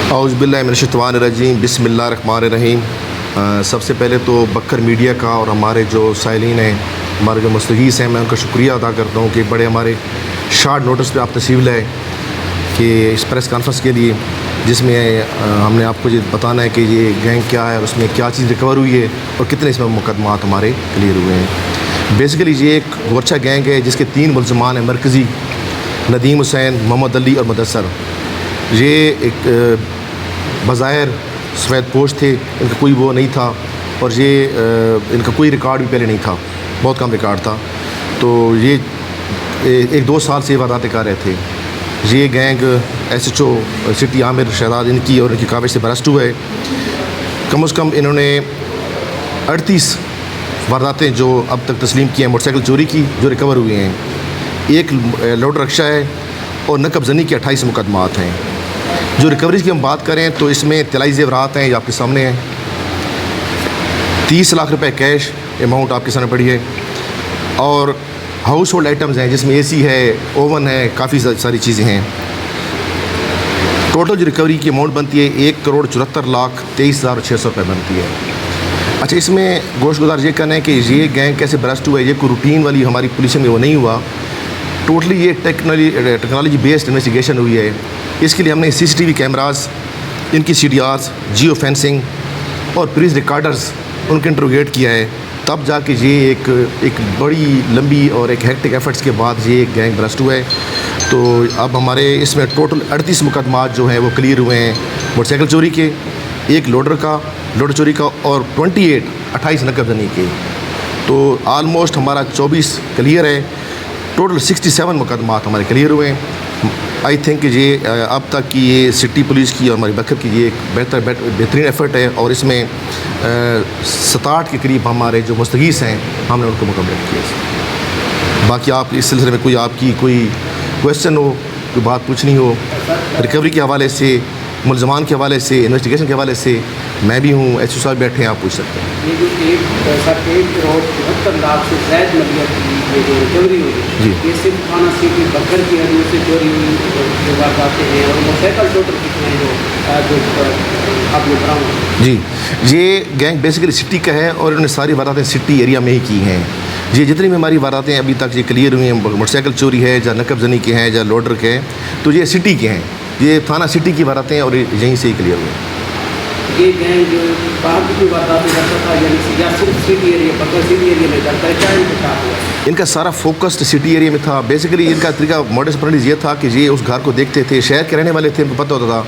औज़ुबिल्लाहिमिनश्शैतानिर्रजीम बिस्मिल्लाहिर्रहमानिर्रहीम। सबसे पहले तो बकर मीडिया का और हमारे जो साइलिन हैं, हमारे जो मुस्तगीस हैं, मैं उनका शुक्रिया अदा करता हूँ कि बड़े हमारे शार्ट नोटिस पे आप तशरीफ़ लाए कि इस प्रेस कॉन्फ्रेंस के लिए, जिसमें हमने आपको ये बताना है कि ये गैंग क्या है और उसमें क्या चीज़ रिकवर हुई है और कितने इसमें मुकदमात हमारे क्लियर हुए हैं। बेसिकली ये एक गोरछा गैंग है जिसके 3 मुल्ज़मान हैं मरकज़ी, नदीम हुसैन, मोहम्मद अली और मुदस्सर। ये एक बज़ाहिर सफ़ेद पोश थे, इनका कोई वो नहीं था और ये इनका कोई रिकॉर्ड भी पहले नहीं था, बहुत कम रिकॉर्ड था। तो ये 1-2 साल से वारदातें कर रहे थे। ये gang SHO city Aamir Shahzad इनकी और इनकी काबिज से बरस्ट हुआ है। कम से कम इन्होंने 38 वारदातें जो अब तक तस्लीम की हैं मोटरसाइकिल चोरी की, जो रिकवर हुए हैं। एक लोड रक्षा है और नकब ज़नी के 28 मुकदमात हैं। जो रिकवरीज की हम बात करें तो इसमें तिलाई ज़ेवरात हैं, ये आपके सामने हैं। 30 लाख रुपए कैश अमाउंट आपके सामने पड़ी है और हाउस होल्ड आइटम्स हैं जिसमें AC है, ओवन है, काफ़ी सारी चीज़ें हैं। टोटल जो रिकवरी की अमाउंट बनती है 1,74,23,600 रुपये बनती है। अच्छा, इसमें गोशगुजार ये कहना है कि ये गैंग कैसे बरस्ट हुआ है, ये कोई रूटीन वाली हमारी पुलिस में वो नहीं हुआ। टोटली ये टेक्नोलॉजी बेस्ड इन्वेस्टिगेशन हुई है। इसके लिए हमने CCTV कैमरास, इनकी CDRs, जियो फेंसिंग और पुलिस रिकॉर्डर्स उनके इंट्रोगेट किया है, तब जाके ये एक बड़ी लंबी और एक हेक्टिक एफर्ट्स के बाद ये एक गैंग बरस्ट हुआ है। तो अब हमारे इसमें टोटल 38 मुकदमात जो हैं वो क्लियर हुए हैं मोटरसाइकिल चोरी के, एक लोड चोरी का और 28 नकब ज़नी के। तो आलमोस्ट हमारा 24 क्लियर है। टोटल 67 मुकदमात हमारे क्लियर हुए हैं। आई थिंक ये अब तक की ये सिटी पुलिस की और हमारी बकर की ये एक बेहतरीन एफर्ट है और इसमें 67 के करीब हमारे जो मुस्तगीस हैं हमने उनको मुकम्मल किया। बाकी आप इस सिलसिले में कोई आपकी कोई क्वेश्चन हो, कोई बात पूछनी हो रिकवरी के हवाले से, मुल्ज़मान के हवाले से, इन्वेस्टिगेशन के हवाले से, मैं भी हूँ, SHO साहब बैठे हैं, आप पूछ सकते हैं। ये जो 1,74 लाख से ज़ायद मलिया की जो रिकवरी हुई जी, ये सिर्फ थाना सिटी बकर की हदों से चोरी हुई जो वारदातें हैं और मोटरसाइकिल टोटल कितने हैं जो आपने बरामद? जी, ये गैंग बेसिकली सिटी का है और इन्होंने सारी वारदातें सिटी एरिया में ही की हैं। ये जितनी भी हमारी वारदातें अभी तक ये क्लियर हुई हैं, मोटरसाइकिल चोरी है, या नकब ज़नी के हैं, या लोडर के हैं, तो ये सिटी के हैं। ये थाना सिटी की वारदातें और यहीं से ही क्लियर हुए। ये गैंग जो बाहर की कोई वारदातें करता था या सिर्फ सिटी एरिया बकर सिटी एरिया में करता है, क्या इनका हुआ? इनका सारा फोकस्ड सिटी एरिया में था। बेसिकली इनका तरीका मॉडस ऑपरेंडी ये था कि ये उस घर को देखते थे, शहर के रहने वाले थे, उनको पता होता था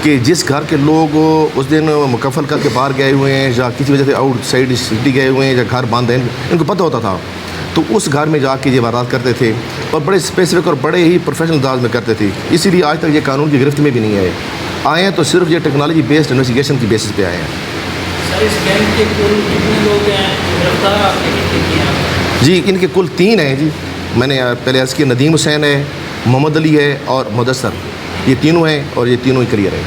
कि जिस घर के लोग उस दिन मुकफ़ल करके बाहर गए हुए हैं या किसी वजह से आउटसाइड सिटी गए हुए हैं या घर बंद हैं, इनको पता होता था। तो उस घर में जाके ये वारदात करते थे और बड़े स्पेसिफिक और बड़े ही प्रोफेशनल अंदाज में करते थे। इसीलिए आज तक ये कानून की गिरफ्त में भी नहीं आए हैं, तो सिर्फ ये टेक्नोलॉजी बेस्ड इन्वेस्टिगेशन की बेसिस पे आए हैं। सर, इस गैंग के कुल कितने लोग हैं गिरफ्तार, आपने कितने किए हैं? जी, इनके कुल 3 हैं जी। मैंने पहले अर्ज़ किया, नदीम हुसैन है, मोहम्मद अली है और मुदस्सर, ये तीनों हैं और ये तीनों ही क्लियर है।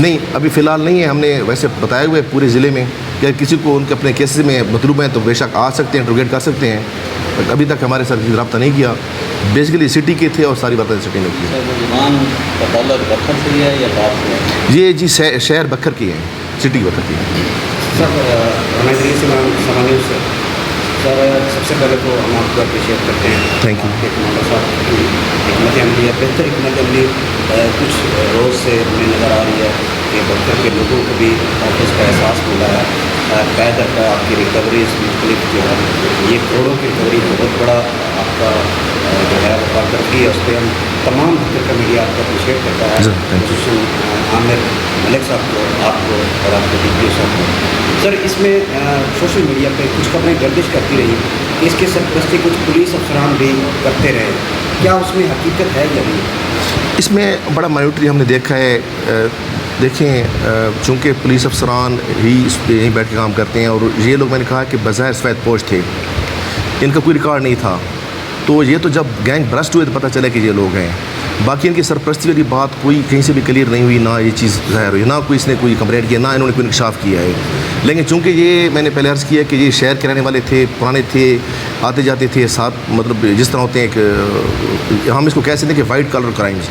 नहीं, अभी फ़िलहाल नहीं है। हमने वैसे बताया हुआ है पूरे ज़िले में कि अगर किसी को उनके अपने केसेस में मतलूब हैं तो बेशक आ सकते हैं, इंट्रोगेट कर सकते हैं, बट अभी तक हमारे साथ रब्ता नहीं किया। बेसिकली सिटी के थे और सारी बातें सिटी में की। ये जी शहर बकर की हैं, सिटी बकर की है। सर, सबसे पहले तो हम आपको अप्रिशिएट करते हैं। Thank you. कमांडर साहब की हिकमत अमली है, बेहतर हिकमत अमली कुछ रोज़ से हमें नज़र आ रही है कि बकर के लोगों को भी ऑफिस का एहसास मिला है। पैदर का आपकी रिकवरी मुख्तलिफ जो है, ये करोड़ों की रिकवरी बहुत बड़ा आपका जो है वो कारकर्दगी है, उस पर हम तमाम बकर का मीडिया आपको अप्रिशिएट करता है। आमिर मलिक साहब को, आपको और आपके DPO साहब को। सर, इसमें सोशल मीडिया पे कुछ खबरें गर्दिश करती रही, इसके सरपरस्ती कुछ पुलिस अफसरान भी करते रहे, क्या उसमें हकीकत है या नहीं? इसमें बड़ा माइन्यूटली हमने देखा है। देखें, चूँकि पुलिस अफसरान ही इस पर यहीं बैठ के काम करते हैं और ये लोग, मैंने कहा कि बज़ाहिर सफ़ेद पोश थे, इनका कोई रिकॉर्ड नहीं था। तो ये तो जब गैंग ब्रस्ट हुए तो पता चला कि ये लोग हैं। बाकी इनकी सरपरस्ती वाली बात कोई कहीं से भी क्लियर नहीं हुई, ना ये चीज़ ज़ाहिर हुई, ना कोई इसने कोई कंप्लेंट किया, ना इन्होंने कोई इंकशाफ किया है। लेकिन चूँकि ये मैंने पहले अर्ज़ किया कि ये शहर के रहने वाले थे, पुराने थे, आते जाते थे साथ, मतलब जिस तरह होते हैं एक, हम इसको कह सकते हैं कि वाइट कलर क्राइम्स,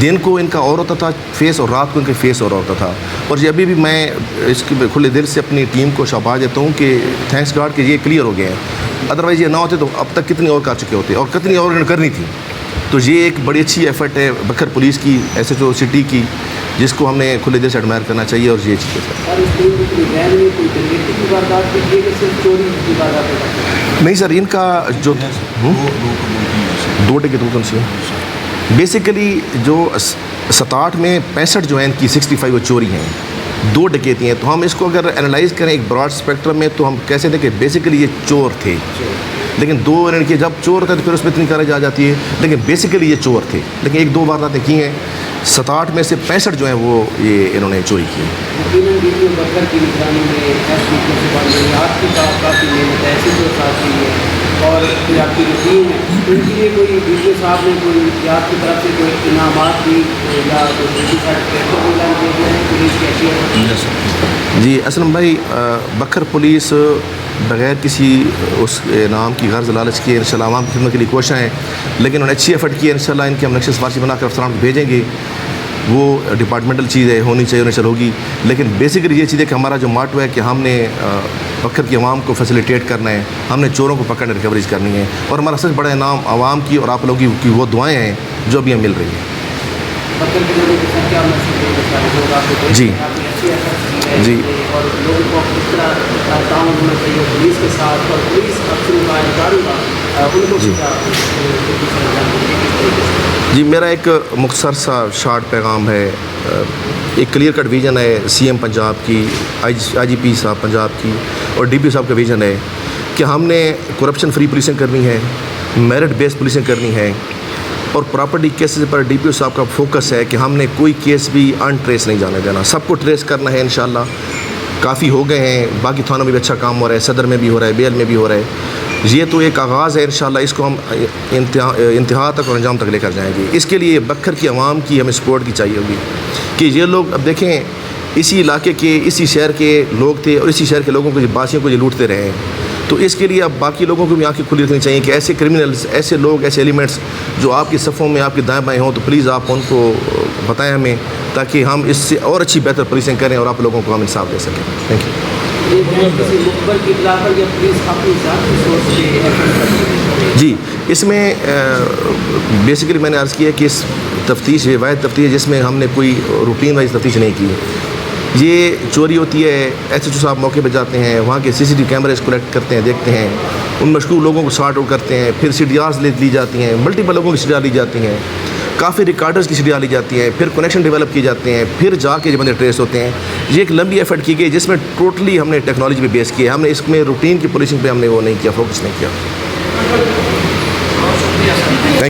दिन को इनका और होता था फेस और रात को इनका फेस और होता था। और ये अभी भी मैं इसके खुले दिल से अपनी टीम को शाबाश देता हूँ कि थैंक्स गॉड कि ये क्लियर हो गए हैं, अदरवाइज़ ये ना होते तो अब तक कितनी और कर चुके होते और कितनी और इन्होंने करनी थी। तो ये एक बड़ी अच्छी एफर्ट है बकर पुलिस की, SHO सिटी की, जिसको हमने खुले दिल से एडमायर करना चाहिए। और ये चीज़ सर इस टीम की वैन में कोई जनरेटर की वारदात भी की है कि सिर्फ चोरी की वारदात है? नहीं सर, इनका जो 2 टिकट कौन सी बेसिकली जो 67 में 65 जो है इनकी 65 वो चोरी हैं, 2 डकैती हैं। तो हम इसको अगर एनालाइज़ करें एक ब्रॉड स्पेक्ट्रम में तो हम कह सकते हैं कि बेसिकली ये चोर थे, लेकिन 2 इनके जब चोर होता है तो फिर उसमें इतनी कार्रवाई आ जाती है, लेकिन बेसिकली ये चोर थे। लेकिन 1-2 वारदातें की हैं, 67 में से 65 जो हैं वो ये इन्होंने चोरी की। यकीनन वीडियो बकर की निगरानी में आपकी काफ़ी मेहनत है, SHO साहब की है और कोई आपकी टीम है, तो इनके लिए कोई वीडियो साहब ने कोई आपकी तरफ से कोई इनामात भी या कोई सर्टिफिकेट मिला पुलिस के? जी असलम भाई, बकर पुलिस बग़ैर किसी उस नाम की गर्ज लालच के इंशाल्लाह आवाम की खिदमत के लिए कोशिश हैं, लेकिन उन्होंने अच्छी एफर्ट की है। इंशाल्लाह इनके हम नक्शे सिफारशी बनाकर अफसरान को भेजेंगे, वो डिपार्टमेंटल चीज़ है, होनी चाहिए, उन्हें होगी। लेकिन बेसिकली ये चीज़ है कि हमारा जो माटो है कि हमने बकर की आवाम को फैसिलिटेट करना है, हमने चोरों को पकड़ने रिकवरीज करनी है, और हमारा सबसे बड़ा इनाम आवाम की और आप लोगों की वो दुआएँ हैं जो अभी हमें मिल रही हैं। बकर के लोगों के साथ क्या मैसेज देना चाहेंगे? जी जी और लोगों को किस तरह ताउन होना चाहिए पुलिस के साथ, और पुलिस अफसरों का अधिकारियों का उनको क्या जी, मेरा एक मुख्तसर सा शार्ट पैगाम है, एक क्लियर कट विज़न है CM पंजाब की, IGP साहब पंजाब की और DPO साहब का विज़न है कि हमने करप्शन फ्री पुलिसिंग करनी है, मेरिट बेस्ड पुलिसिंग करनी है, और प्रॉपर्टी केसेस पर DPO साहब का फोकस है कि हमने कोई केस भी अनट्रेस नहीं जाने देना, सबको ट्रेस करना है। इंशाल्लाह काफ़ी हो गए हैं, बाकी थानों में भी अच्छा काम हो रहा है, सदर में भी हो रहा है, बेल में भी हो रहा है। ये तो एक आगाज़ है, इंशाल्लाह इसको हम इंतहा तक और अंजाम तक लेकर जाएंगे। इसके लिए बकर की आवाम की हमें सपोर्ट की चाहिए होगी कि ये लोग अब देखें, इसी इलाके के, इसी शहर के लोग थे और इसी शहर के लोगों को, बासियों को ये लूटते रहे हैं। तो इसके लिए अब बाकी लोगों को भी आँखें खुली रखनी चाहिए कि ऐसे क्रिमिनल्स, ऐसे लोग, ऐसे एलिमेंट्स जो आपकी सफ़ों में, आपके दाएँ बाएँ हों, तो प्लीज़ आप उनको बताएं हमें, ताकि हम इससे और अच्छी बेहतर पुलिसिंग करें और आप लोगों को हम इंसाफ दे सकें। Thank you. जी, इसमें बेसिकली मैंने अर्ज़ किया कि इस तफ्तीश वाहिद तफ्तीश है जिसमें हमने कोई रूटीन वाइज तफ्तीश नहीं की। ये चोरी होती है, SHO साहब मौके पर जाते हैं, वहाँ के CCTV कैमरेज कलेक्ट करते हैं, देखते हैं, उन मशकूक लोगों को सॉर्ट आउट करते हैं, फिर CDRs ली जाती हैं, मल्टीपल लोगों की CDR ली जाती हैं, काफ़ी रिकॉर्डर्स की CDR ली जाती हैं, फिर कनेक्शन डेवलप किए जाते हैं, फिर जाके जो बंदे ट्रेस होते हैं। ये एक लंबी एफर्ट की गई जिसमें टोटली हमने टेक्नोलॉजी पे बेस किया, हमने इसमें रूटीन की पुलिसिंग पे हमने वो नहीं किया, फोकस नहीं किया।